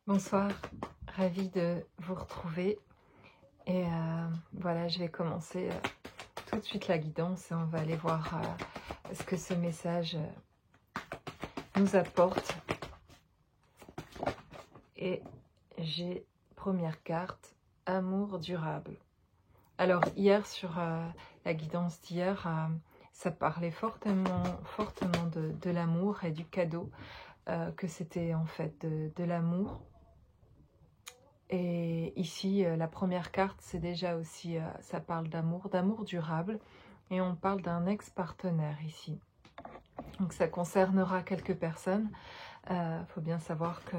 Bonsoir, ravie de vous retrouver. Et voilà, je vais commencer tout de suite la guidance et on va aller voir ce que ce message nous apporte. Et j'ai première carte, amour durable. Alors hier sur la guidance d'hier, ça parlait fortement de l'amour et du cadeau, que c'était en fait de l'amour. Et ici, la première carte, c'est déjà aussi, ça parle d'amour durable. Et on parle d'un ex-partenaire ici. Donc ça concernera quelques personnes. Faut bien savoir que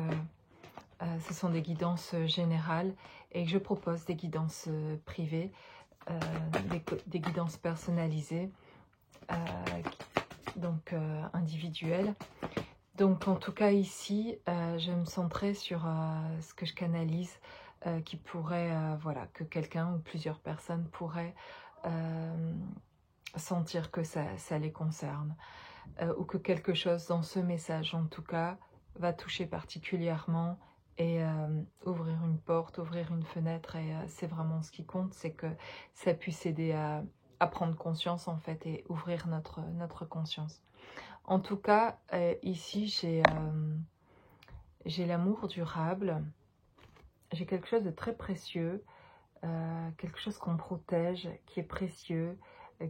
ce sont des guidances générales et que je propose des guidances privées, des guidances personnalisées, donc individuelles. Donc en tout cas ici, je vais me centrer sur ce que je canalise, qui pourrait, voilà, que quelqu'un ou plusieurs personnes pourraient sentir que ça les concerne, ou que quelque chose dans ce message en tout cas va toucher particulièrement et ouvrir une porte, ouvrir une fenêtre, et c'est vraiment ce qui compte, c'est que ça puisse aider à prendre conscience en fait et ouvrir notre conscience. En tout cas, ici, j'ai l'amour durable. J'ai quelque chose de très précieux, quelque chose qu'on protège, qui est précieux,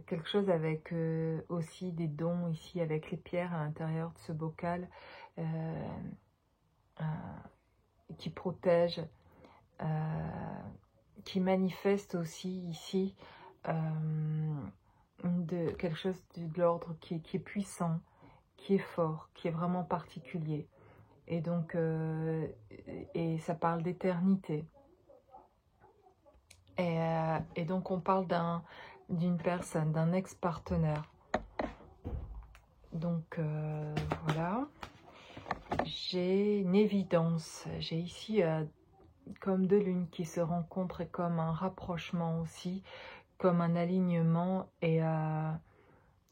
quelque chose avec aussi des dons ici, avec les pierres à l'intérieur de ce bocal, qui protège, qui manifeste aussi ici de quelque chose de l'ordre qui est puissant, qui est fort, qui est vraiment particulier. Et donc, et ça parle d'éternité. Et donc, on parle d'une personne, d'un ex-partenaire. Donc, voilà. J'ai une évidence. J'ai ici comme deux lunes qui se rencontrent et comme un rapprochement aussi, comme un alignement.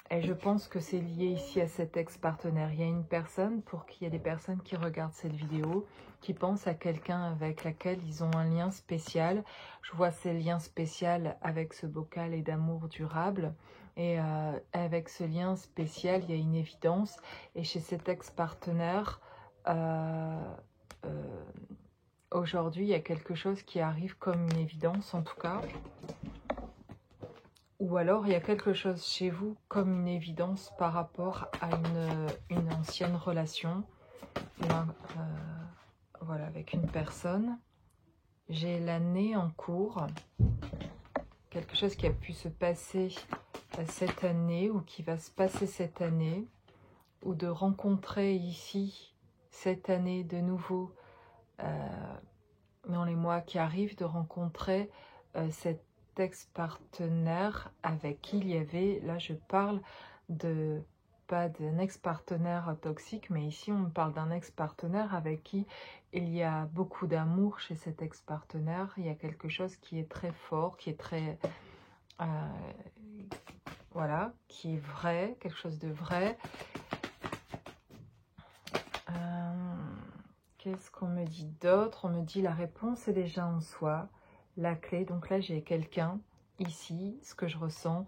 Et je pense que c'est lié ici à cet ex-partenaire. Il y a une personne, il y a des personnes qui regardent cette vidéo, qui pensent à quelqu'un avec laquelle ils ont un lien spécial. Je vois ces liens spéciaux avec ce bocal et d'amour durable. Et avec ce lien spécial, il y a une évidence. Et chez cet ex-partenaire, aujourd'hui, il y a quelque chose qui arrive comme une évidence en tout cas. Ou alors, il y a quelque chose chez vous comme une évidence par rapport à une ancienne relation. Voilà, avec une personne. J'ai l'année en cours. Quelque chose qui a pu se passer cette année ou qui va se passer cette année. Ou de rencontrer ici, cette année de nouveau, dans les mois qui arrivent, de rencontrer cet ex-partenaire avec qui il y avait, là je parle pas d'un ex-partenaire toxique, mais ici on parle d'un ex-partenaire avec qui il y a beaucoup d'amour chez cet ex-partenaire. Il y a quelque chose qui est très fort, qui est très, voilà, qui est vrai, quelque chose de vrai. Qu'est-ce qu'on me dit d'autre? On me dit la réponse est déjà en soi, la clé. Donc là, j'ai quelqu'un ici, ce que je ressens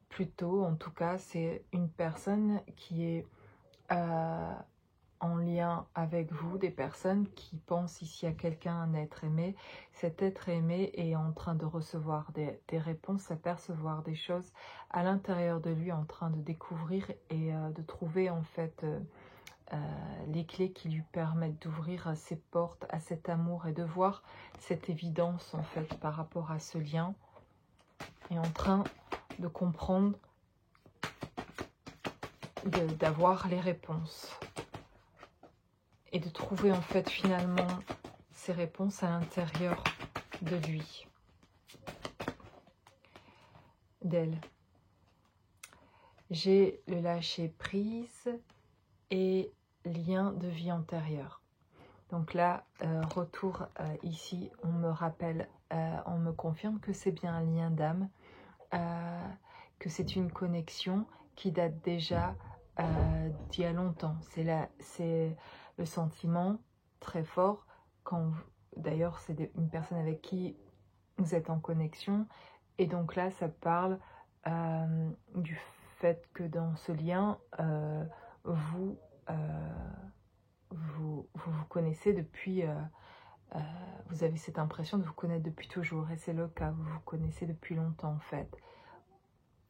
plutôt, en tout cas, c'est une personne qui est en lien avec vous, des personnes qui pensent ici à quelqu'un, un être aimé. Cet être aimé est en train de recevoir des réponses, à percevoir des choses à l'intérieur de lui, en train de découvrir et de trouver en fait les clés qui lui permettent d'ouvrir ses portes à cet amour et de voir cette évidence en fait par rapport à ce lien, et en train de comprendre, d'avoir les réponses et de trouver en fait finalement ces réponses à l'intérieur de lui, d'elle. J'ai le lâcher prise et lien de vie antérieure. Donc là, retour ici, on me rappelle, on me confirme que c'est bien un lien d'âme, que c'est une connexion qui date déjà d'il y a longtemps. C'est le sentiment très fort D'ailleurs, c'est une personne avec qui vous êtes en connexion. Et donc là, ça parle du fait que dans ce lien, vous vous connaissez depuis... vous avez cette impression de vous connaître depuis toujours. Et c'est le cas, vous vous connaissez depuis longtemps en fait.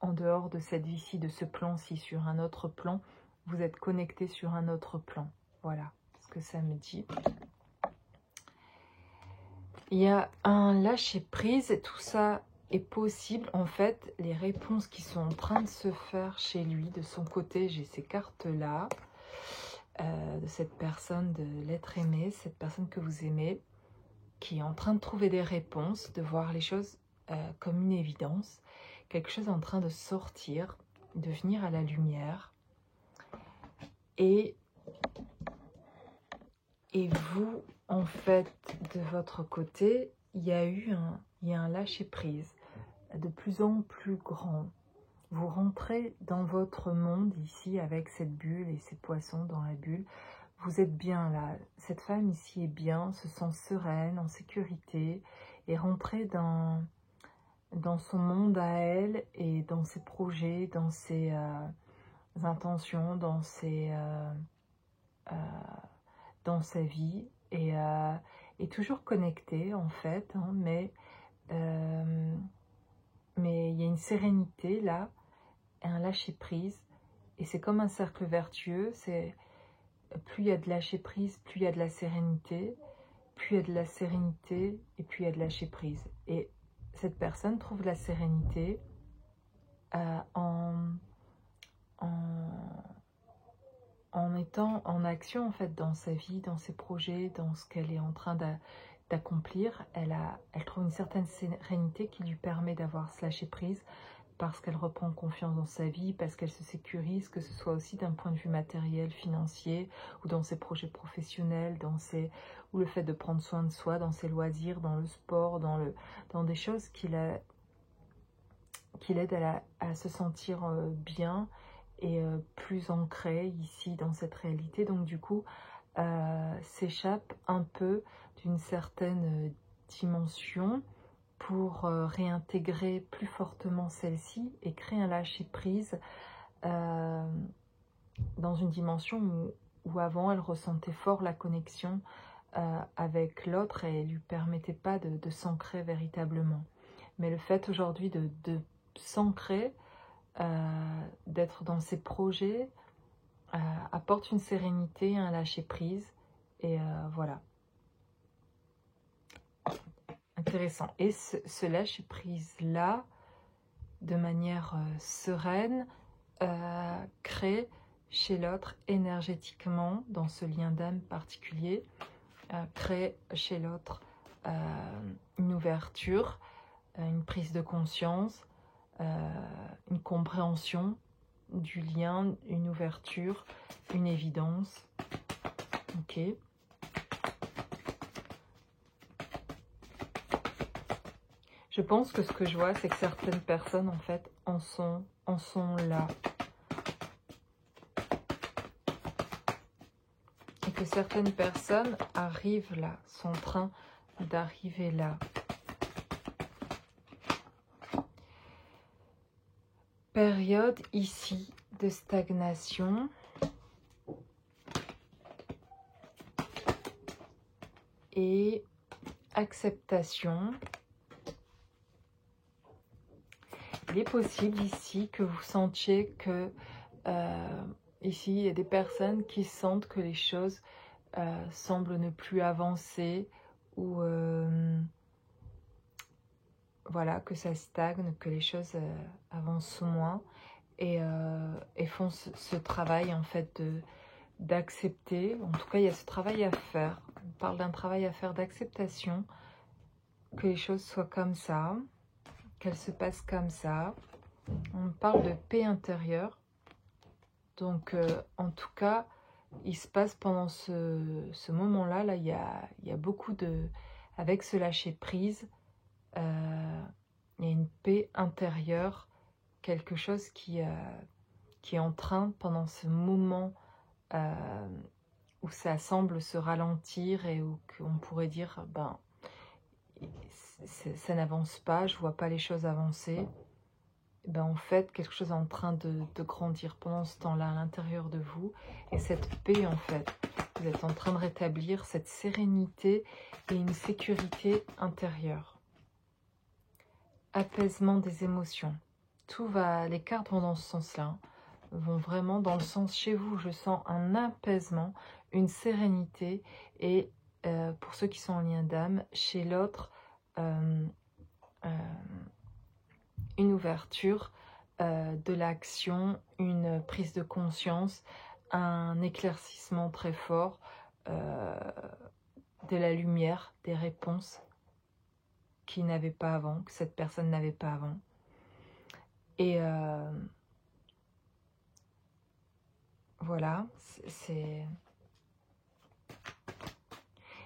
En dehors de cette vie-ci, de ce plan-ci, sur un autre plan, vous êtes connecté sur un autre plan. Voilà ce que ça me dit. Il y a un lâcher-prise, et tout ça est possible. En fait, les réponses qui sont en train de se faire chez lui, de son côté, j'ai ces cartes-là, de cette personne, de l'être aimé, cette personne que vous aimez, qui est en train de trouver des réponses, de voir les choses comme une évidence. Quelque chose est en train de sortir, de venir à la lumière. Et vous, en fait, de votre côté, il y a un lâcher-prise de plus en plus grand. Vous rentrez dans votre monde ici avec cette bulle et ces poissons dans la bulle. Vous êtes bien là. Cette femme ici est bien, se sent sereine, en sécurité et rentrée dans son monde à elle et dans ses projets, dans ses intentions, dans sa vie et toujours connectée en fait, hein, mais il y a une sérénité là, un lâcher prise et c'est comme un cercle vertueux. C'est plus il y a de lâcher prise, plus il y a de la sérénité, plus il y a de la sérénité et plus il y a de lâcher prise. Et cette personne trouve la sérénité en étant en action en fait dans sa vie, dans ses projets, dans ce qu'elle est en train d'accomplir. Elle trouve une certaine sérénité qui lui permet d'avoir ce lâcher prise parce qu'elle reprend confiance dans sa vie, parce qu'elle se sécurise, que ce soit aussi d'un point de vue matériel, financier, ou dans ses projets professionnels, ou le fait de prendre soin de soi, dans ses loisirs, dans le sport, dans des choses qui l'aident à se sentir bien et plus ancrée ici dans cette réalité. Donc du coup, s'échappe un peu d'une certaine dimension pour réintégrer plus fortement celle-ci et créer un lâcher-prise dans une dimension où avant elle ressentait fort la connexion avec l'autre et elle lui permettait pas de s'ancrer véritablement. Mais le fait aujourd'hui de s'ancrer, d'être dans ses projets, apporte une sérénité, un lâcher-prise et voilà. Intéressant. Et ce lâcher-prise-là, de manière sereine, crée chez l'autre énergétiquement, dans ce lien d'âme particulier, crée chez l'autre une ouverture, une prise de conscience, une compréhension du lien, une ouverture, une évidence. Ok. Je pense que ce que je vois, c'est que certaines personnes, en fait, en sont là. Et que certaines personnes arrivent là, sont en train d'arriver là. Période ici de stagnation. Et acceptation. Il est possible ici que vous sentiez que ici il y a des personnes qui sentent que les choses semblent ne plus avancer ou voilà, que ça stagne, que les choses avancent moins et font ce travail en fait d'accepter. En tout cas, il y a ce travail à faire. On parle d'un travail à faire d'acceptation, que les choses soient comme ça, qu'elles se passent comme ça. On parle de paix intérieure. Donc, en tout cas, il se passe pendant ce moment-là, là, il y a beaucoup de... Avec ce lâcher-prise, il y a une paix intérieure, quelque chose qui est en train, pendant ce moment où ça semble se ralentir et où on pourrait dire, ben, ça n'avance pas, je vois pas les choses avancer. Ben, en fait, quelque chose est en train de grandir pendant ce temps-là à l'intérieur de vous. Et cette paix, en fait, vous êtes en train de rétablir cette sérénité et une sécurité intérieure. Apaisement des émotions. Les cartes vont dans ce sens-là, vont vraiment dans le sens chez vous. Je sens un apaisement, une sérénité et pour ceux qui sont en lien d'âme, chez l'autre, une ouverture de l'action, une prise de conscience, un éclaircissement très fort, de la lumière, des réponses qu'il n'avait pas avant, que cette personne n'avait pas avant. Et voilà,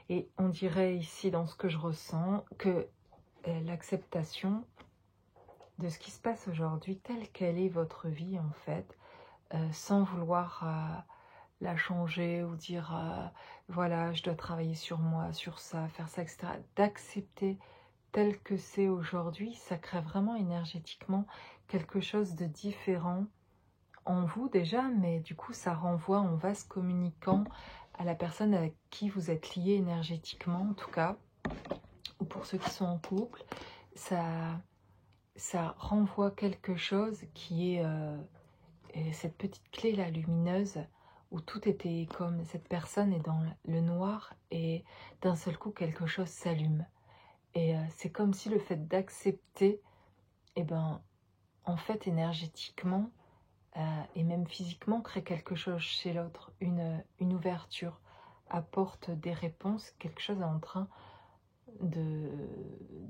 et on dirait ici dans ce que je ressens que l'acceptation de ce qui se passe aujourd'hui, telle qu'elle est votre vie en fait, sans vouloir la changer ou dire voilà, je dois travailler sur moi, sur ça, faire ça, etc. D'accepter tel que c'est aujourd'hui, ça crée vraiment énergétiquement quelque chose de différent en vous déjà, mais du coup ça renvoie en vase communicant à la personne avec qui vous êtes lié énergétiquement en tout cas, ou pour ceux qui sont en couple, ça renvoie quelque chose qui est cette petite clé là lumineuse où tout était comme cette personne est dans le noir et d'un seul coup quelque chose s'allume. Et c'est comme si le fait d'accepter, eh ben, en fait énergétiquement et même physiquement crée quelque chose chez l'autre, une ouverture, apporte des réponses, quelque chose est en train de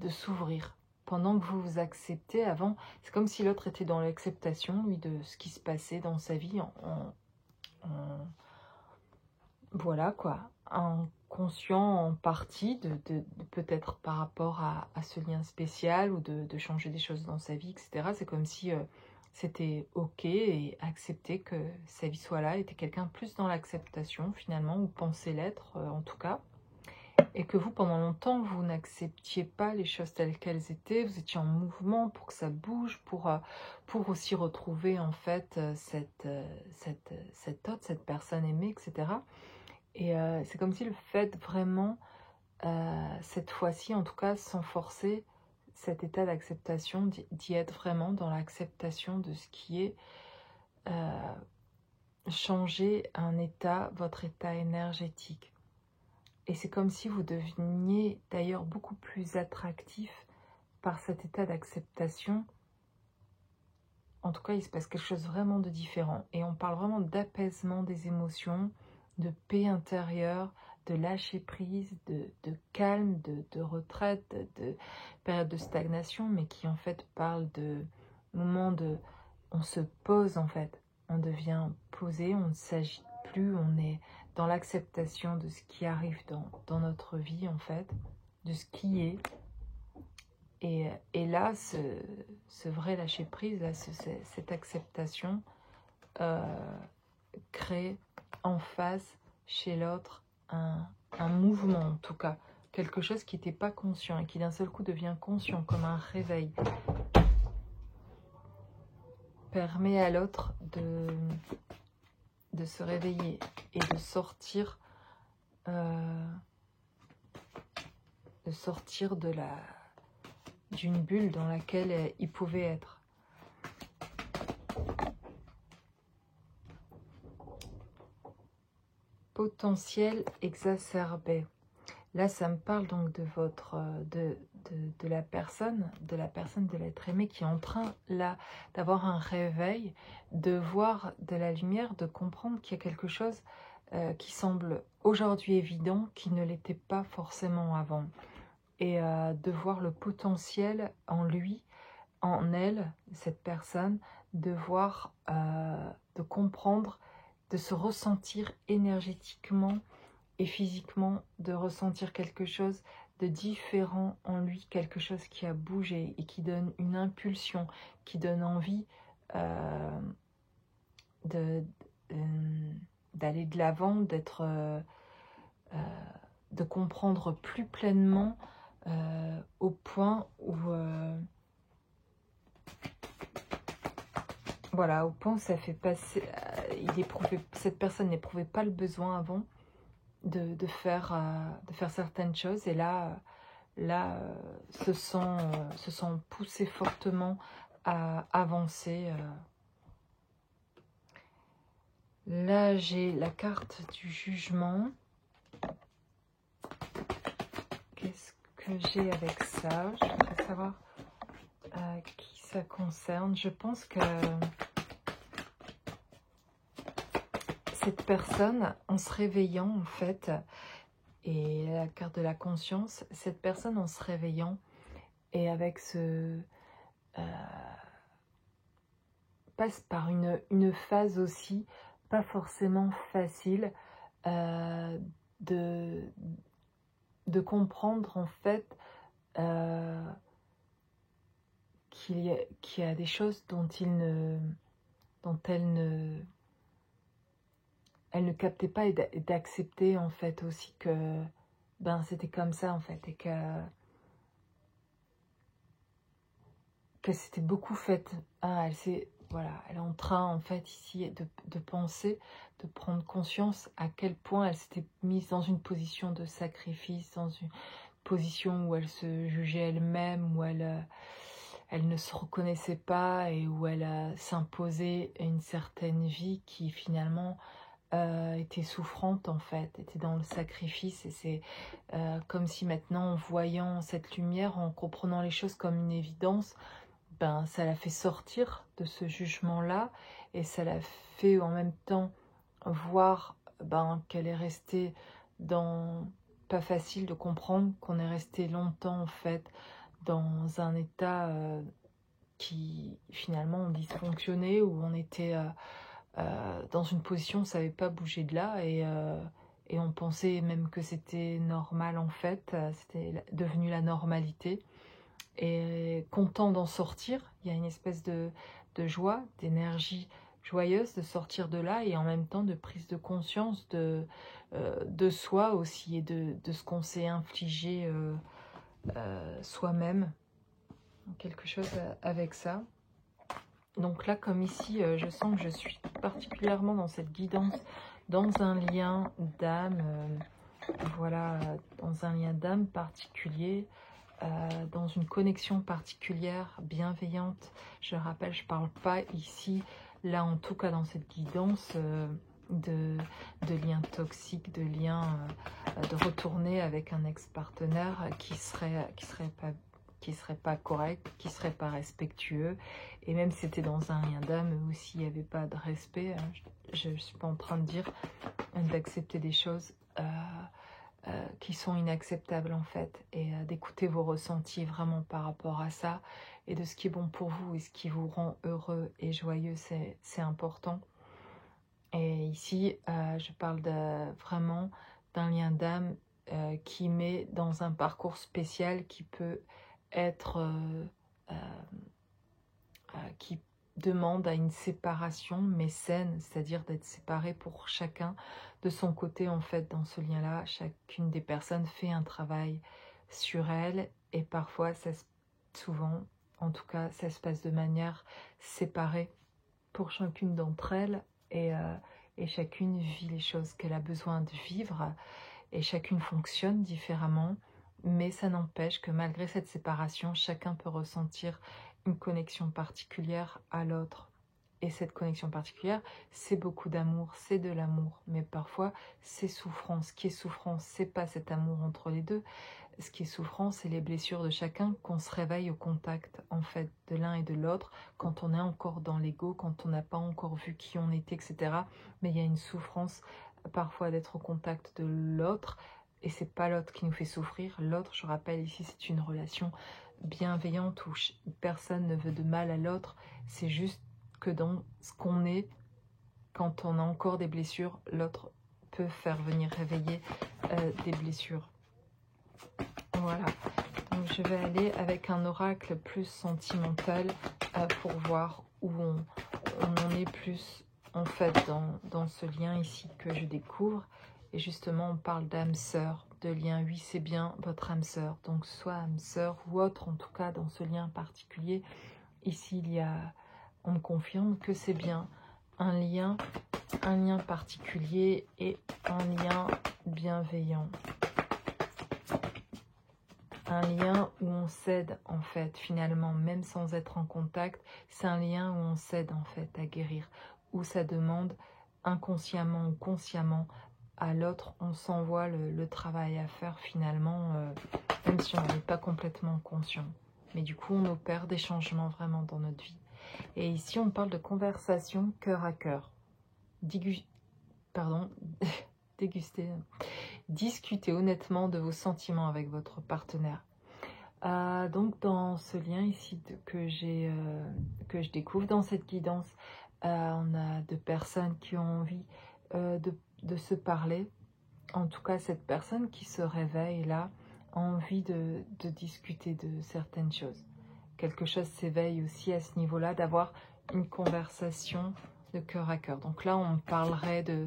s'ouvrir. Pendant que vous vous acceptez, avant, c'est comme si l'autre était dans l'acceptation, lui, de ce qui se passait dans sa vie, voilà quoi, en conscient en partie, de peut-être par rapport à ce lien spécial ou de changer des choses dans sa vie, etc. C'est comme si c'était ok et accepter que sa vie soit là, était quelqu'un plus dans l'acceptation finalement, ou pensait l'être en tout cas. Et que vous, pendant longtemps, vous n'acceptiez pas les choses telles qu'elles étaient, vous étiez en mouvement pour que ça bouge, pour aussi retrouver en fait cette personne aimée, etc. Et c'est comme si le fait vraiment, cette fois-ci en tout cas, sans forcer cet état d'acceptation, d'y être vraiment dans l'acceptation de ce qui est, changer un état, votre état énergétique. Et c'est comme si vous deveniez d'ailleurs beaucoup plus attractif par cet état d'acceptation. En tout cas, il se passe quelque chose vraiment de différent. Et on parle vraiment d'apaisement des émotions, de paix intérieure, de lâcher prise, de calme, de retraite, de période de stagnation, mais qui en fait parle de moments de... On se pose en fait, on devient posé, on ne s'agite plus, on est dans l'acceptation de ce qui arrive dans notre vie en fait, de ce qui est. Et là, ce vrai lâcher prise, là, cette acceptation crée en face chez l'autre un mouvement en tout cas, quelque chose qui n'était pas conscient et qui d'un seul coup devient conscient comme un réveil, permet à l'autre de se réveiller et de sortir d'une bulle dans laquelle il pouvait être. Potentiel exacerbé. Là, ça me parle donc de votre, de la personne, de l'être aimé qui est en train là d'avoir un réveil, de voir de la lumière, de comprendre qu'il y a quelque chose qui semble aujourd'hui évident, qui ne l'était pas forcément avant, et de voir le potentiel en lui, en elle, cette personne, de voir, de comprendre, de se ressentir énergétiquement et physiquement, de ressentir quelque chose de différent en lui, quelque chose qui a bougé et qui donne une impulsion, qui donne envie de d'aller de l'avant, de comprendre plus pleinement au point où voilà, au point où ça fait passer, cette personne n'éprouvait pas le besoin avant de faire certaines choses, et là se sent poussé fortement à avancer. Là, j'ai la carte du jugement. Qu'est-ce que j'ai avec ça? Je voudrais savoir qui ça concerne. Je pense que cette personne, en se réveillant, en fait, et la carte de la conscience, cette personne en se réveillant, et avec passe par une phase aussi, pas forcément facile, de comprendre, en fait, qu'il y a des choses dont elle ne captait pas, et d'accepter, en fait, aussi que c'était comme ça, en fait, et que c'était beaucoup fait. Voilà, elle est en train, en fait, ici, de penser, de prendre conscience à quel point elle s'était mise dans une position de sacrifice, dans une position où elle se jugeait elle-même, où elle ne se reconnaissait pas, et où elle s'imposait une certaine vie qui finalement était souffrante, en fait, était dans le sacrifice. Et c'est comme si maintenant, en voyant cette lumière, en comprenant les choses comme une évidence, ça l'a fait sortir de ce jugement-là, et ça l'a fait en même temps voir qu'elle est restée dans... Pas facile de comprendre qu'on est resté longtemps, en fait, dans un état qui finalement dysfonctionnait, où on était dans une position où on ne savait pas bouger de là, et on pensait même que c'était normal, en fait, c'était devenu la normalité. Et content d'en sortir, il y a une espèce de joie, d'énergie joyeuse de sortir de là, et en même temps de prise de conscience de soi aussi, et de ce qu'on s'est infligé soi-même. Quelque chose avec ça. Donc là, comme ici, je sens que je suis particulièrement dans cette guidance, dans un lien d'âme, voilà, dans un lien d'âme particulier, dans une connexion particulière, bienveillante. Je rappelle, je ne parle pas ici, là en tout cas dans cette guidance, de liens toxiques, de liens de retourner avec un ex-partenaire qui serait pas correct, qui serait pas respectueux. Et même si c'était dans un lien d'âme aussi, il n'y avait pas de respect, je ne suis pas en train de dire d'accepter des choses qui sont inacceptables, en fait, et d'écouter vos ressentis vraiment par rapport à ça, et de ce qui est bon pour vous et ce qui vous rend heureux et joyeux, c'est important. Et ici, je parle vraiment d'un lien d'âme qui met dans un parcours spécial, qui peut être qui demande à une séparation, mais saine, c'est-à-dire d'être séparé pour chacun de son côté, en fait, dans ce lien-là. Chacune des personnes fait un travail sur elle, et parfois, souvent, en tout cas, ça se passe de manière séparée pour chacune d'entre elles, et chacune vit les choses qu'elle a besoin de vivre, et chacune fonctionne différemment, mais ça n'empêche que malgré cette séparation, chacun peut ressentir une connexion particulière à l'autre. Et cette connexion particulière, c'est beaucoup d'amour, c'est de l'amour, mais parfois c'est souffrance. Ce qui est souffrance, c'est pas cet amour entre les deux. Ce qui est souffrance, c'est les blessures de chacun, qu'on se réveille au contact, en fait, de l'un et de l'autre, quand on est encore dans l'ego, quand on n'a pas encore vu qui on était, etc. Mais il y a une souffrance parfois d'être au contact de l'autre, et c'est pas l'autre qui nous fait souffrir. L'autre, je rappelle ici, c'est une relation bienveillante où personne ne veut de mal à l'autre. C'est juste que dans ce qu'on est, quand on a encore des blessures, l'autre peut faire venir réveiller des blessures. Voilà, donc je vais aller avec un oracle plus sentimental pour voir où on en est plus en fait dans ce lien ici que je découvre. Et justement, on parle d'âme sœur, de lien. Oui, c'est bien votre âme sœur. Donc, soit âme sœur ou autre, en tout cas, dans ce lien particulier. Ici, il y a, on me confirme que c'est bien un lien particulier et un lien bienveillant. Un lien où on s'aide, en fait, finalement, même sans être en contact. C'est un lien où on s'aide, en fait, à guérir. Où ça demande, inconsciemment ou consciemment, à l'autre, on s'envoie le travail à faire finalement, même si on n'est pas complètement conscient. Mais du coup, on opère des changements vraiment dans notre vie. Et ici, on parle de conversation cœur à cœur. Déguster. Discutez honnêtement de vos sentiments avec votre partenaire. Donc, dans ce lien ici que je découvre dans cette guidance, on a deux personnes qui ont envie de se parler. En tout cas, cette personne qui se réveille là a envie de discuter de certaines choses. Quelque chose s'éveille aussi à ce niveau-là, d'avoir une conversation de cœur à cœur. Donc là, on parlerait de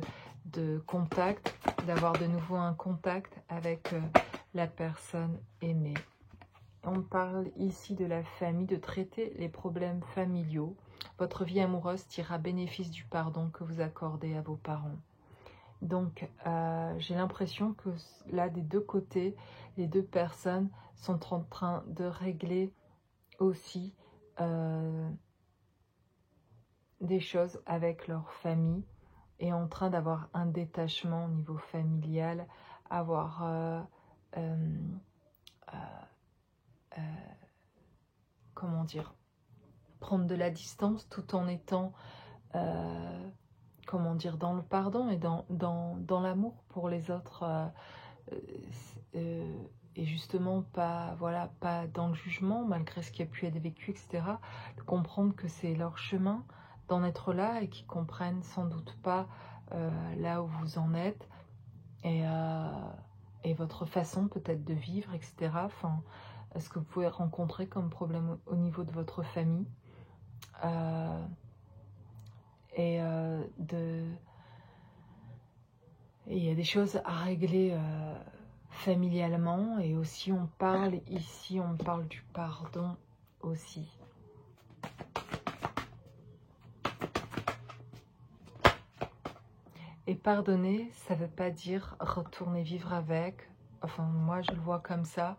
contact, d'avoir de nouveau un contact avec la personne aimée. On parle ici de la famille, de traiter les problèmes familiaux. Votre vie amoureuse tire bénéfice du pardon que vous accordez à vos parents. Donc, j'ai l'impression que là, des deux côtés, les deux personnes sont en train de régler aussi des choses avec leur famille et en train d'avoir un détachement au niveau familial, avoir comment dire, prendre de la distance tout en étant comment dire, dans le pardon et dans l'amour pour les autres et justement pas, voilà, pas dans le jugement malgré ce qui a pu être vécu, etc. De comprendre que c'est leur chemin d'en être là et qu'ils comprennent sans doute pas là où vous en êtes et votre façon peut-être de vivre, etc. Enfin, ce que vous pouvez rencontrer comme problème au niveau de votre famille. Et il y a des choses à régler familialement et aussi on parle ici, on parle du pardon aussi. Et pardonner, ça ne veut pas dire retourner vivre avec. Enfin, moi, je le vois comme ça.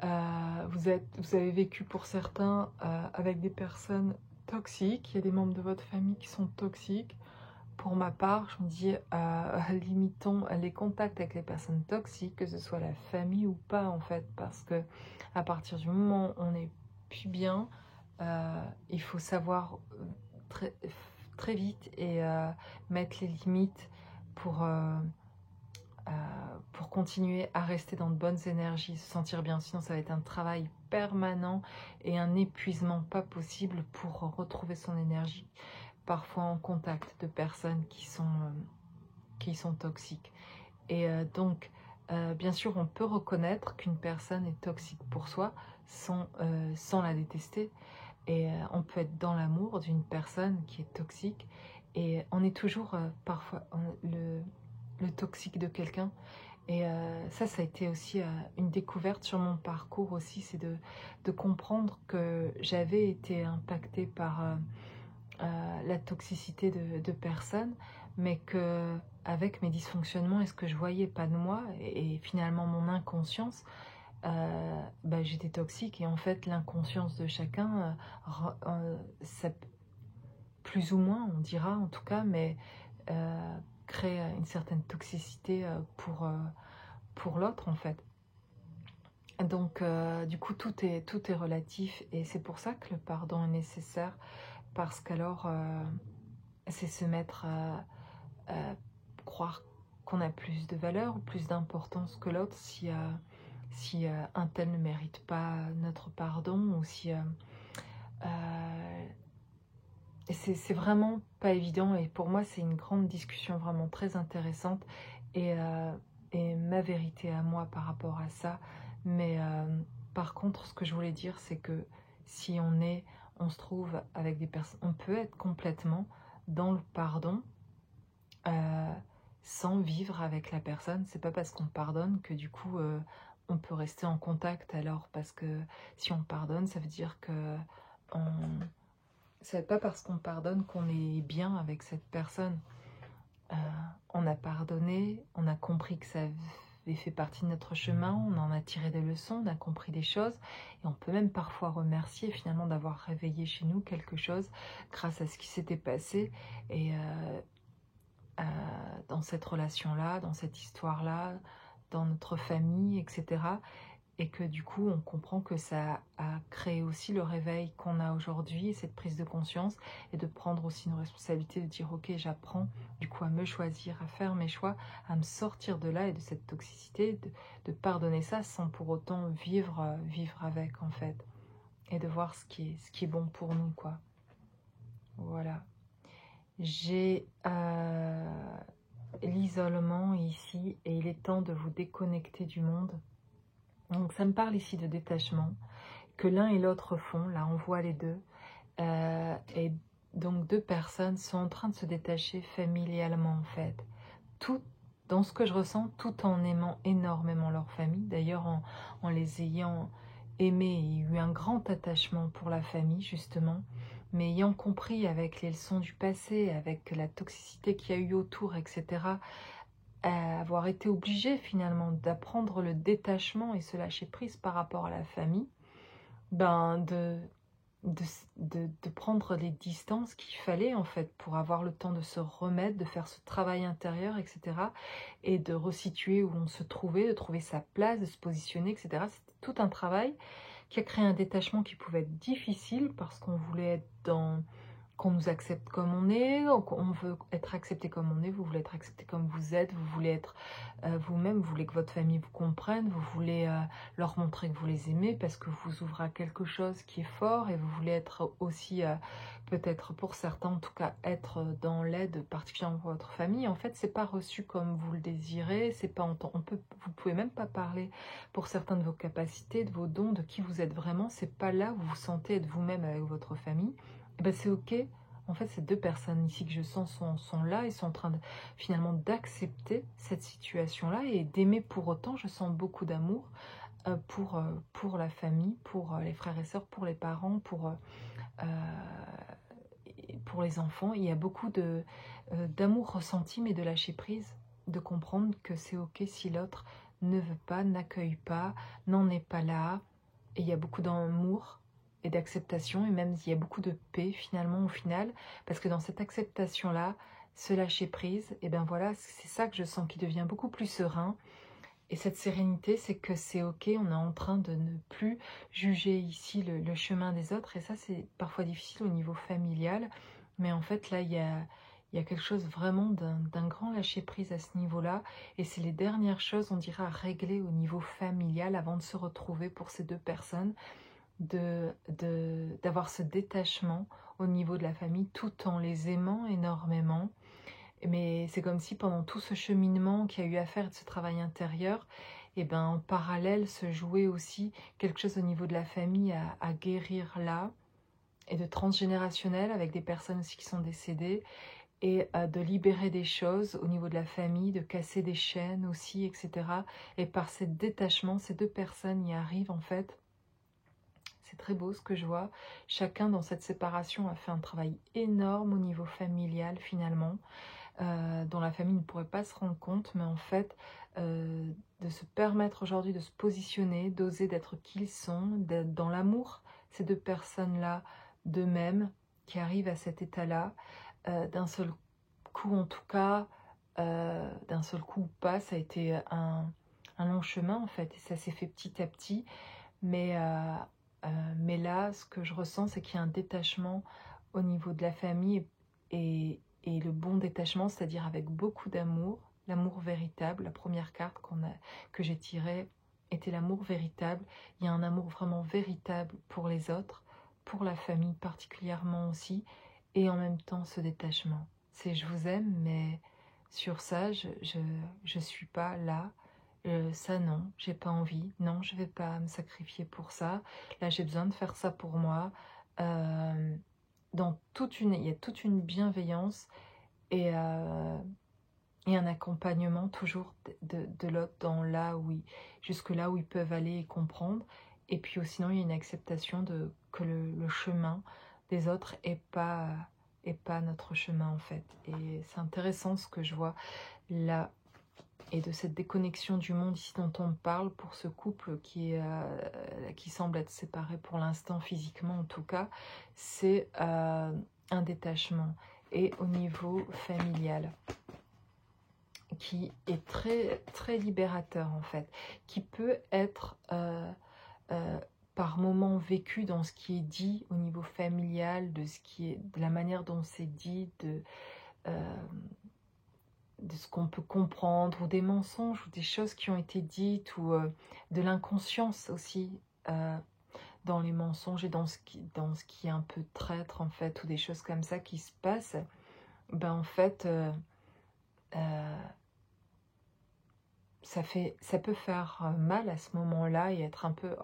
Vous avez vécu pour certains avec des personnes toxiques. Il y a des membres de votre famille qui sont toxiques. Pour ma part, je me dis, limitons les contacts avec les personnes toxiques, que ce soit la famille ou pas, en fait. Parce que à partir du moment où on n'est plus bien, il faut savoir très vite et mettre les limites pour continuer à rester dans de bonnes énergies, se sentir bien. Sinon, ça va être un travail permanent et un épuisement pas possible pour retrouver son énergie. Parfois en contact de personnes qui sont toxiques. Et donc, bien sûr, on peut reconnaître qu'une personne est toxique pour soi sans la détester. Et on peut être dans l'amour d'une personne qui est toxique. Et on est toujours parfois le toxique de quelqu'un. Et ça a été aussi une découverte sur mon parcours aussi, c'est de comprendre que j'avais été impactée par la toxicité de personnes, mais que avec mes dysfonctionnements et ce que je voyais pas de moi et finalement mon inconscience, j'étais toxique et en fait l'inconscience de chacun, ça, plus ou moins on dira en tout cas, mais crée une certaine toxicité pour l'autre en fait. Donc du coup tout est relatif et c'est pour ça que le pardon est nécessaire. Parce qu'alors, c'est se mettre à croire qu'on a plus de valeur ou plus d'importance que l'autre si un tel ne mérite pas notre pardon ou si... c'est vraiment pas évident et pour moi, c'est une grande discussion vraiment très intéressante et ma vérité à moi par rapport à ça. Mais par contre, ce que je voulais dire, c'est que si on se trouve avec des personnes, on peut être complètement dans le pardon, sans vivre avec la personne. C'est pas parce qu'on pardonne que du coup on peut rester en contact alors, parce que si on pardonne, ça veut dire que c'est pas parce qu'on pardonne qu'on est bien avec cette personne. On a pardonné, on a compris que ça avait fait partie de notre chemin, on en a tiré des leçons, on a compris des choses, et on peut même parfois remercier finalement d'avoir réveillé chez nous quelque chose grâce à ce qui s'était passé. Et dans cette relation-là, dans cette histoire-là, dans notre famille, etc. Et que du coup, on comprend que ça a créé aussi le réveil qu'on a aujourd'hui, cette prise de conscience, et de prendre aussi nos responsabilités, de dire ok, j'apprends du coup à me choisir, à faire mes choix, à me sortir de là et de cette toxicité, de pardonner ça sans pour autant vivre avec en fait, et de voir ce qui est bon pour nous, quoi. Voilà. J'ai l'isolement ici, et il est temps de vous déconnecter du monde. Donc ça me parle ici de détachement, que l'un et l'autre font, là on voit les deux, et donc deux personnes sont en train de se détacher familialement en fait, tout dans ce que je ressens, tout en aimant énormément leur famille, d'ailleurs en les ayant aimés et eu un grand attachement pour la famille justement, mais ayant compris avec les leçons du passé, avec la toxicité qu'il y a eu autour, etc., avoir été obligé finalement d'apprendre le détachement et se lâcher prise par rapport à la famille, ben de prendre les distances qu'il fallait en fait pour avoir le temps de se remettre, de faire ce travail intérieur, etc. Et de resituer où on se trouvait, de trouver sa place, de se positionner, etc. C'était tout un travail qui a créé un détachement qui pouvait être difficile parce qu'on voulait être dans... qu'on nous accepte comme on est, on veut être accepté comme on est, vous voulez être accepté comme vous êtes, vous voulez être vous-même, vous voulez que votre famille vous comprenne, vous voulez leur montrer que vous les aimez parce que vous ouvrez à quelque chose qui est fort, et vous voulez être aussi, peut-être pour certains en tout cas, être dans l'aide particulièrement pour votre famille. En fait, c'est pas reçu comme vous le désirez, c'est pas vous pouvez même pas parler pour certains de vos capacités, de vos dons, de qui vous êtes vraiment, c'est pas là où vous vous sentez être vous-même avec votre famille. Et ben c'est ok. En fait, ces deux personnes ici que je sens sont là et sont en train de, finalement d'accepter cette situation-là et d'aimer pour autant. Je sens beaucoup d'amour pour la famille, pour les frères et sœurs, pour les parents, pour les enfants. Il y a beaucoup d'amour ressenti, mais de lâcher prise, de comprendre que c'est ok si l'autre ne veut pas, n'accueille pas, n'en est pas là. Et il y a beaucoup d'amour et d'acceptation, et même il y a beaucoup de paix finalement au final, parce que dans cette acceptation-là, se lâcher prise, et ben voilà, c'est ça que je sens qui devient beaucoup plus serein. Et cette sérénité, c'est que c'est ok, on est en train de ne plus juger ici le chemin des autres, et ça c'est parfois difficile au niveau familial, mais en fait là il y a quelque chose vraiment d'un grand lâcher prise à ce niveau-là, et c'est les dernières choses, on dirait, à régler au niveau familial avant de se retrouver pour ces deux personnes, d'avoir ce détachement au niveau de la famille tout en les aimant énormément. Mais c'est comme si pendant tout ce cheminement qu'il y a eu à faire, de ce travail intérieur, et ben en parallèle se jouait aussi quelque chose au niveau de la famille à guérir là, et de transgénérationnel avec des personnes aussi qui sont décédées, et de libérer des choses au niveau de la famille, de casser des chaînes aussi, etc. Et par ce détachement, ces deux personnes y arrivent en fait. C'est très beau ce que je vois. Chacun dans cette séparation a fait un travail énorme au niveau familial finalement, dont la famille ne pourrait pas se rendre compte, mais en fait, de se permettre aujourd'hui de se positionner, d'oser d'être qui ils sont, d'être dans l'amour, ces deux personnes-là d'eux-mêmes, qui arrivent à cet état-là, d'un seul coup en tout cas, d'un seul coup ou pas, ça a été un long chemin en fait, et ça s'est fait petit à petit, mais là, ce que je ressens, c'est qu'il y a un détachement au niveau de la famille, et le bon détachement, c'est-à-dire avec beaucoup d'amour, l'amour véritable. La première carte que j'ai tirée était l'amour véritable. Il y a un amour vraiment véritable pour les autres, pour la famille particulièrement aussi, et en même temps ce détachement. C'est je vous aime, mais sur ça, je suis pas là. Ça non, j'ai pas envie, non, je vais pas me sacrifier pour ça, là j'ai besoin de faire ça pour moi, il y a toute une bienveillance et un accompagnement toujours de l'autre dans jusque là où ils peuvent aller et comprendre. Et puis sinon, il y a une acceptation que le chemin des autres est pas notre chemin en fait. Et c'est intéressant ce que je vois là, et de cette déconnexion du monde ici dont on parle pour ce couple qui semble être séparé pour l'instant physiquement en tout cas. C'est un détachement, et au niveau familial qui est très très libérateur en fait, qui peut être par moments vécu dans ce qui est dit au niveau familial, de la manière dont c'est dit, de ce qu'on peut comprendre, ou des mensonges, ou des choses qui ont été dites, ou de l'inconscience aussi dans les mensonges, et dans ce qui est un peu traître en fait, ou des choses comme ça qui se passent. Ben en fait, ça peut faire mal à ce moment-là, et être un peu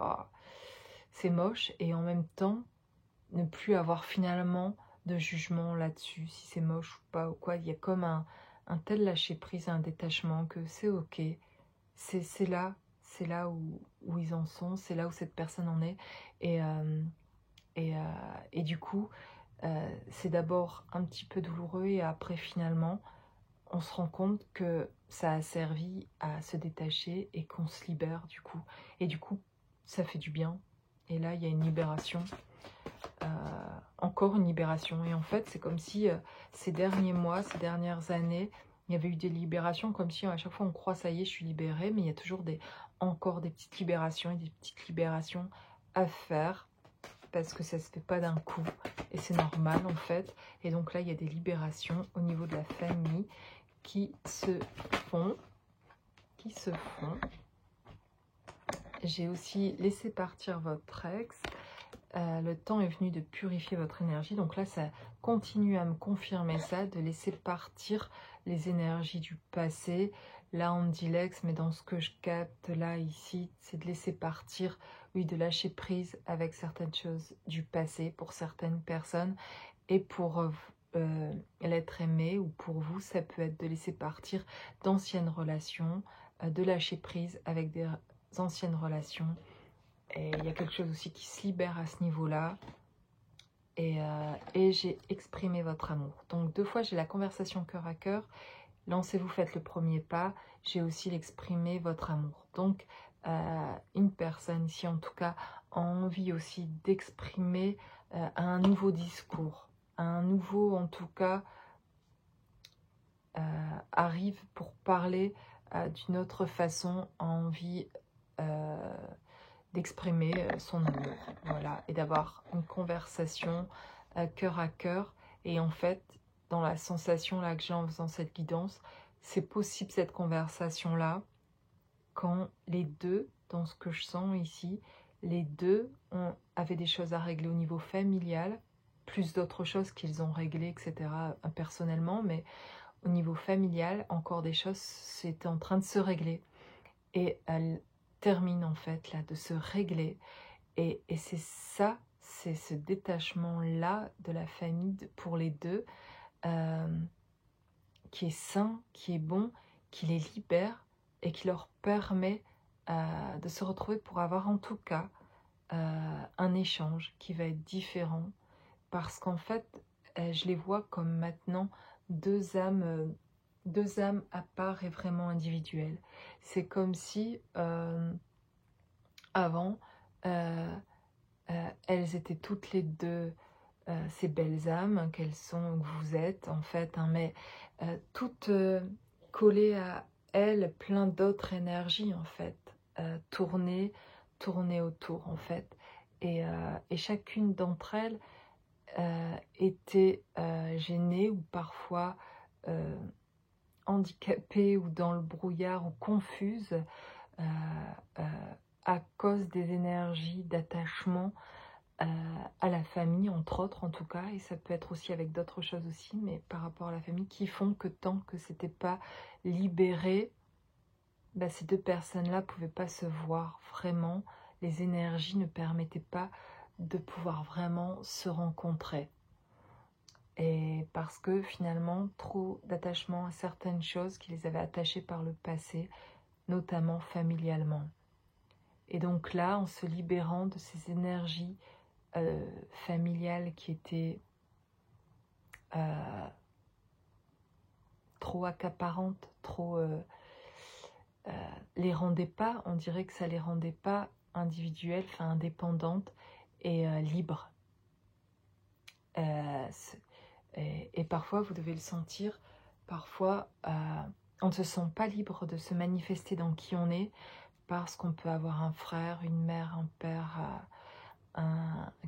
c'est moche, et en même temps ne plus avoir finalement de jugement là-dessus, si c'est moche ou pas ou quoi. Il y a comme un tel lâcher prise, un détachement, que c'est ok, c'est là où ils en sont, c'est là où cette personne en est. Et du coup, c'est d'abord un petit peu douloureux, et après finalement on se rend compte que ça a servi à se détacher, et qu'on se libère du coup. Et du coup, ça fait du bien. Et là, il y a une libération. Encore une libération. Et en fait, c'est comme si ces derniers mois, ces dernières années, il y avait eu des libérations, comme si à chaque fois on croit, ça y est, je suis libérée, mais il y a toujours encore des petites libérations, et des petites libérations à faire, parce que ça se fait pas d'un coup. Et c'est normal en fait. Et donc là, il y a des libérations au niveau de la famille qui se font. J'ai aussi laissé partir votre ex. Le temps est venu de purifier votre énergie. Donc là, ça continue à me confirmer ça, de laisser partir les énergies du passé. Là, on me dit l'ex, mais dans ce que je capte là, ici, c'est de laisser partir, oui, de lâcher prise avec certaines choses du passé pour certaines personnes. Et pour l'être aimé, ou pour vous, ça peut être de laisser partir d'anciennes relations, de lâcher prise avec des anciennes relations. Et il y a quelque chose aussi qui se libère à ce niveau-là. Et j'ai exprimé votre amour. Donc 2 fois, j'ai la conversation cœur à cœur. Lancez-vous, faites le premier pas. J'ai aussi l'exprimer votre amour. Donc une personne ici, en tout cas, a envie aussi d'exprimer un nouveau discours. Un nouveau, en tout cas, arrive pour parler d'une autre façon, a envie d'exprimer son amour, voilà, et d'avoir une conversation cœur à cœur. Et en fait, dans la sensation là que j'ai en faisant cette guidance, c'est possible cette conversation là quand les deux, dans ce que je sens ici, les deux avaient des choses à régler au niveau familial, plus d'autres choses qu'ils ont réglées, etc. personnellement, mais au niveau familial, encore des choses, c'était en train de se régler. Et elle termine en fait là de se régler. Et c'est ça, c'est ce détachement-là de la famille pour les deux, qui est sain, qui est bon, qui les libère et qui leur permet de se retrouver pour avoir en tout cas un échange qui va être différent. Parce qu'en fait, je les vois comme maintenant deux âmes à part et vraiment individuelles. C'est comme si avant, elles étaient toutes les deux ces belles âmes qu'elles sont, que vous êtes en fait, hein, mais toutes collées à elles, plein d'autres énergies en fait, tournées autour en fait. Et chacune d'entre elles était gênée, ou parfois handicapée, ou dans le brouillard, ou confuse à cause des énergies d'attachement à la famille, entre autres en tout cas, et ça peut être aussi avec d'autres choses aussi, mais par rapport à la famille, qui font que tant que c'était pas libéré, bah, ces deux personnes-là pouvaient pas se voir vraiment, les énergies ne permettaient pas de pouvoir vraiment se rencontrer. Et parce que finalement, trop d'attachement à certaines choses qui les avaient attachés par le passé, notamment familialement. Et donc là, en se libérant de ces énergies familiales qui étaient trop accaparantes, trop les rendaient pas, on dirait que ça les rendait pas individuelles, enfin indépendantes et libres. Et parfois, vous devez le sentir, parfois on ne se sent pas libre de se manifester dans qui on est, parce qu'on peut avoir un frère, une mère, un père,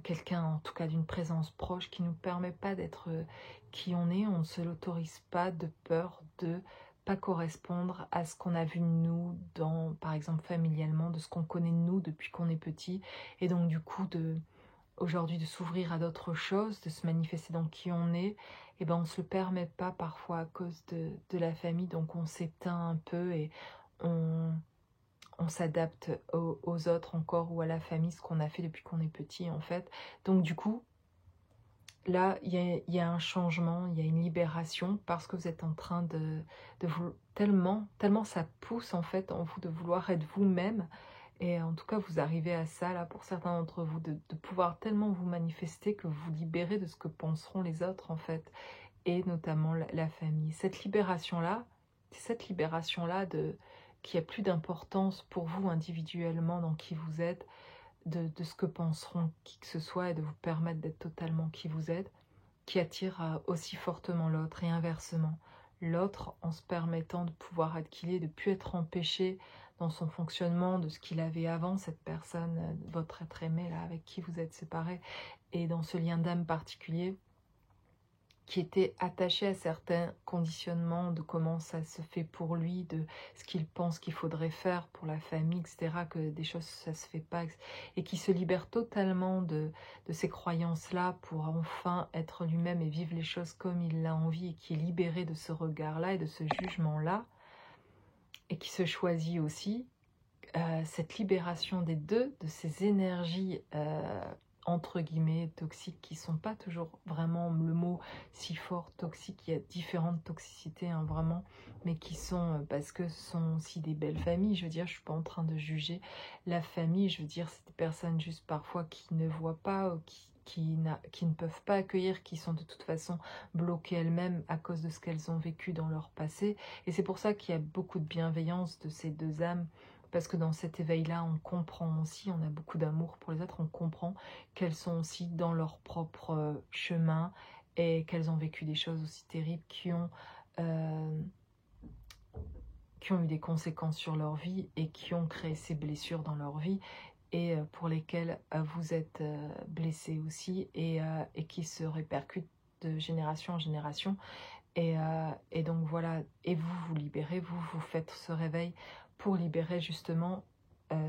quelqu'un en tout cas d'une présence proche qui ne nous permet pas d'être qui on est. On ne se l'autorise pas de peur de pas correspondre à ce qu'on a vu de nous, par exemple familialement, de ce qu'on connaît de nous depuis qu'on est petit, et donc du coup aujourd'hui de s'ouvrir à d'autres choses, de se manifester dans qui on est, et ben on se le permet pas parfois à cause de la famille, donc on s'éteint un peu et on s'adapte aux autres encore ou à la famille, ce qu'on a fait depuis qu'on est petit en fait. Donc du coup, là, il y a un changement, il y a une libération parce que vous êtes en train de vous... Tellement ça pousse en fait en vous de vouloir être vous-même. Et en tout cas, vous arrivez à ça, là, pour certains d'entre vous, de pouvoir tellement vous manifester que vous vous libérez de ce que penseront les autres en fait. Et notamment la famille. Cette libération-là, c'est cette libération-là qui a plus d'importance pour vous individuellement dans qui vous êtes, de ce que penseront qui que ce soit et de vous permettre d'être totalement qui vous êtes, qui attire aussi fortement l'autre et inversement. L'autre, en se permettant de pouvoir être qui il est, de ne plus être empêché dans son fonctionnement de ce qu'il avait avant, cette personne, votre être aimé, là, avec qui vous êtes séparés, et dans ce lien d'âme particulier, qui était attaché à certains conditionnements de comment ça se fait pour lui, de ce qu'il pense qu'il faudrait faire pour la famille, etc., que des choses ça se fait pas, et qui se libère totalement de ces croyances-là pour enfin être lui-même et vivre les choses comme il l'a envie, et qui est libéré de ce regard-là et de ce jugement-là, et qui se choisit aussi, cette libération des deux, de ces énergies entre guillemets toxiques, qui sont pas toujours vraiment le mot si fort toxique, il y a différentes toxicités hein, vraiment, mais qui sont, parce que ce sont aussi des belles familles, je veux dire, je suis pas en train de juger la famille, je veux dire, c'est des personnes juste parfois qui ne voient pas, qui ne peuvent pas accueillir, qui sont de toute façon bloquées elles-mêmes à cause de ce qu'elles ont vécu dans leur passé, et c'est pour ça qu'il y a beaucoup de bienveillance de ces deux âmes, parce que dans cet éveil-là, on comprend aussi, on a beaucoup d'amour pour les autres, on comprend qu'elles sont aussi dans leur propre chemin et qu'elles ont vécu des choses aussi terribles qui ont eu des conséquences sur leur vie et qui ont créé ces blessures dans leur vie et pour lesquelles vous êtes blessés aussi et qui se répercutent de génération en génération. Et donc voilà, et vous vous libérez, vous faites ce réveil pour libérer justement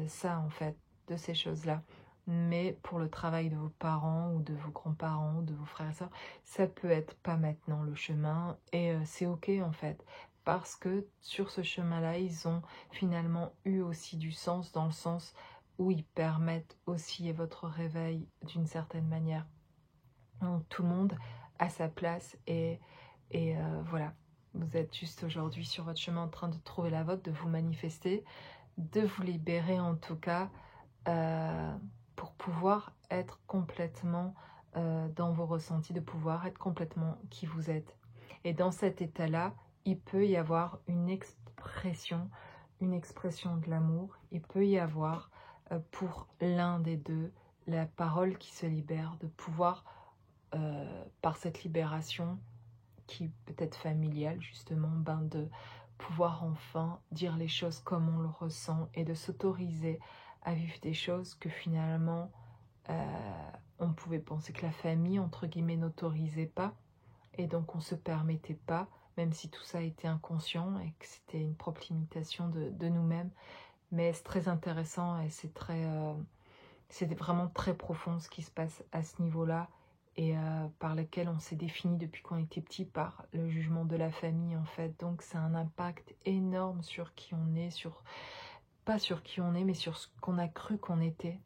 ça en fait, de ces choses-là. Mais pour le travail de vos parents ou de vos grands-parents ou de vos frères et sœurs, ça peut être pas maintenant le chemin et c'est ok en fait. Parce que sur ce chemin-là, ils ont finalement eu aussi du sens dans le sens où ils permettent aussi votre réveil d'une certaine manière. Donc tout le monde a sa place et voilà, vous êtes juste aujourd'hui sur votre chemin en train de trouver la vôtre, de vous manifester, de vous libérer en tout cas pour pouvoir être complètement dans vos ressentis, de pouvoir être complètement qui vous êtes. Et dans cet état-là, il peut y avoir une expression de l'amour, il peut y avoir pour l'un des deux la parole qui se libère, de pouvoir par cette libération qui peut être familiale justement, de pouvoir enfin dire les choses comme on le ressent et de s'autoriser à vivre des choses que finalement on pouvait penser que la famille entre guillemets n'autorisait pas et donc on se permettait pas, même si tout ça était inconscient et que c'était une propre limitation de nous-mêmes. Mais c'est très intéressant et c'est vraiment très profond ce qui se passe à ce niveau-là et par lequel on s'est défini depuis qu'on était petit par le jugement de la famille en fait. Donc c'est un impact énorme sur qui on est, pas sur qui on est, mais sur ce qu'on a cru qu'on était.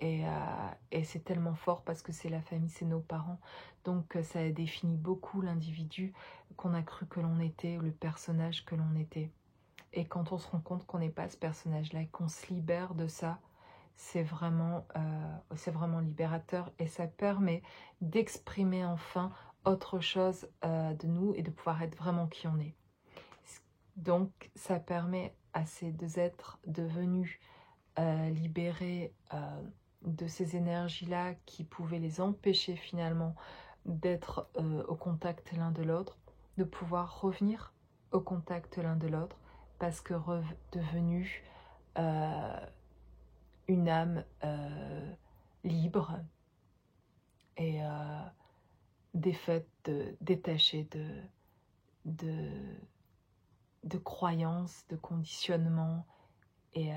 Et c'est tellement fort parce que c'est la famille, c'est nos parents. Donc ça définit beaucoup l'individu qu'on a cru que l'on était, le personnage que l'on était. Et quand on se rend compte qu'on n'est pas ce personnage-là et qu'on se libère de ça, c'est vraiment libérateur et ça permet d'exprimer enfin autre chose de nous et de pouvoir être vraiment qui on est. Donc ça permet à ces deux êtres devenus libérés de ces énergies-là qui pouvaient les empêcher finalement d'être au contact l'un de l'autre, de pouvoir revenir au contact l'un de l'autre parce que devenus une âme libre et défaite, détachée de croyances, de conditionnements et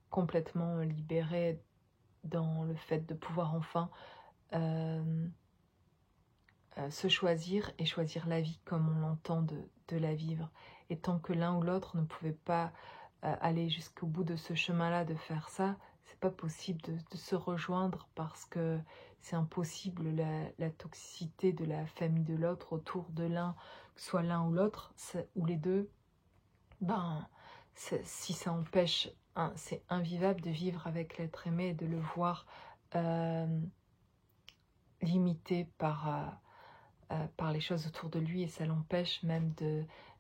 complètement libérée dans le fait de pouvoir enfin se choisir et choisir la vie comme on l'entend de la vivre. Et tant que l'un ou l'autre ne pouvait pas aller jusqu'au bout de ce chemin-là, de faire ça, c'est pas possible de se rejoindre parce que c'est impossible. La toxicité de la famille de l'autre autour de l'un, que ce soit l'un ou l'autre, ou les deux, ben, si ça empêche, c'est invivable de vivre avec l'être aimé et de le voir limité par les choses autour de lui et ça l'empêche même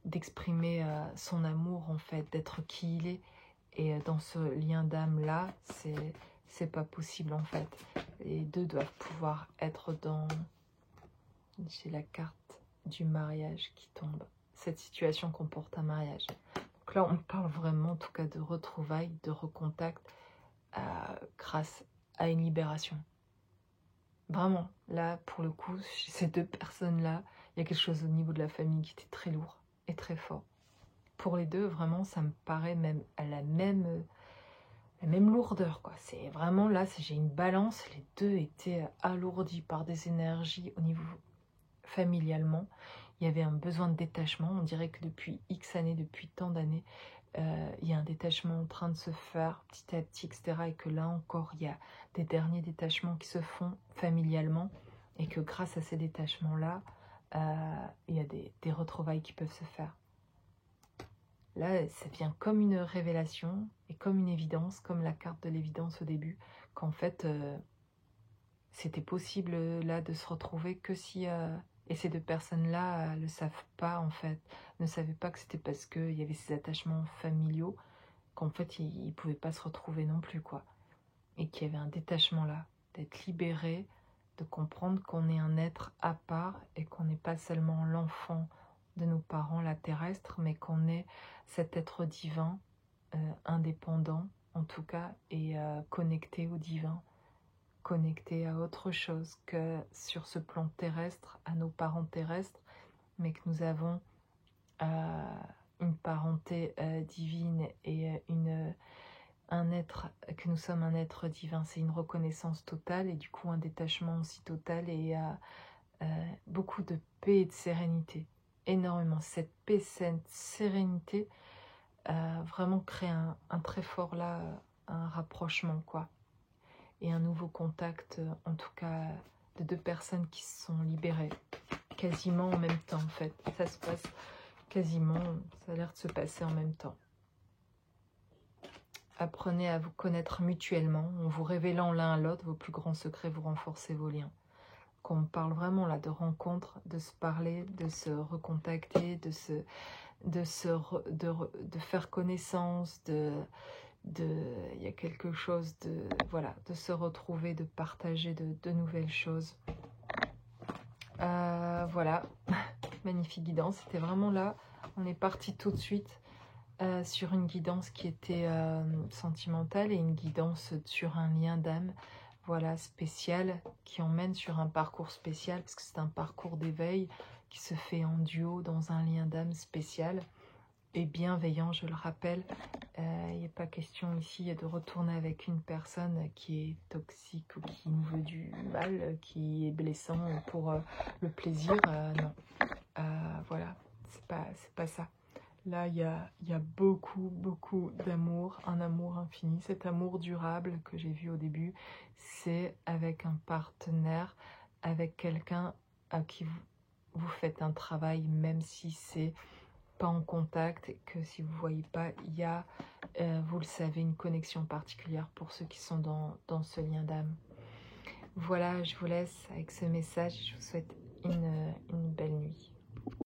d'exprimer son amour en fait, d'être qui il est. Et dans ce lien d'âme là, c'est pas possible en fait. Les deux doivent pouvoir être dans... J'ai la carte du mariage qui tombe. Cette situation comporte un mariage. Donc là, on parle vraiment en tout cas de retrouvailles, de recontact grâce à une libération. Vraiment, là, pour le coup, chez ces deux personnes-là, il y a quelque chose au niveau de la famille qui était très lourd et très fort. Pour les deux, vraiment, ça me paraît même à la même lourdeur, quoi. C'est vraiment là, j'ai une balance, les deux étaient alourdis par des énergies au niveau familialement. Il y avait un besoin de détachement. On dirait que depuis X années, depuis tant d'années, il y a un détachement en train de se faire petit à petit, etc. Et que là encore, il y a des derniers détachements qui se font familialement. Et que grâce à ces détachements-là, il y a des retrouvailles qui peuvent se faire. Là, ça vient comme une révélation et comme une évidence, comme la carte de l'évidence au début, qu'en fait, c'était possible là de se retrouver que si... et ces deux personnes-là ne le savent pas en fait, ne savaient pas que c'était parce qu'il y avait ces attachements familiaux qu'en fait ils ne pouvaient pas se retrouver non plus quoi. Et qu'il y avait un détachement là, d'être libéré, de comprendre qu'on est un être à part et qu'on n'est pas seulement l'enfant de nos parents la terrestre, mais qu'on est cet être divin, indépendant en tout cas, et connecté au divin. Connecté à autre chose que sur ce plan terrestre, à nos parents terrestres, mais que nous avons une parenté divine et que nous sommes un être divin. C'est une reconnaissance totale et du coup un détachement aussi total et beaucoup de paix et de sérénité. Énormément. Cette paix, cette sérénité vraiment crée un très fort là, un rapprochement quoi. Et un nouveau contact, en tout cas, de deux personnes qui se sont libérées, quasiment en même temps, en fait. Ça se passe quasiment, ça a l'air de se passer en même temps. Apprenez à vous connaître mutuellement, en vous révélant l'un à l'autre vos plus grands secrets, vous renforcez vos liens. Qu'on parle vraiment là de rencontres, de se parler, de se recontacter, de faire connaissance, il y a quelque chose de se retrouver, de partager de nouvelles choses. Voilà, magnifique guidance, c'était vraiment là. On est parti tout de suite sur une guidance qui était sentimentale et une guidance sur un lien d'âme, voilà, spécial, qui emmène sur un parcours spécial, parce que c'est un parcours d'éveil qui se fait en duo dans un lien d'âme spécial. Et bienveillant, je le rappelle, il n'y a pas question ici de retourner avec une personne qui est toxique ou qui nous veut du mal, qui est blessant pour le plaisir, non. Voilà, c'est pas ça. Là, il y a beaucoup, beaucoup d'amour, un amour infini. Cet amour durable que j'ai vu au début, c'est avec un partenaire, avec quelqu'un à qui vous faites un travail, même si c'est pas en contact, que si vous ne voyez pas, il y a, vous le savez, une connexion particulière pour ceux qui sont dans ce lien d'âme. Voilà, je vous laisse avec ce message. Je vous souhaite une belle nuit.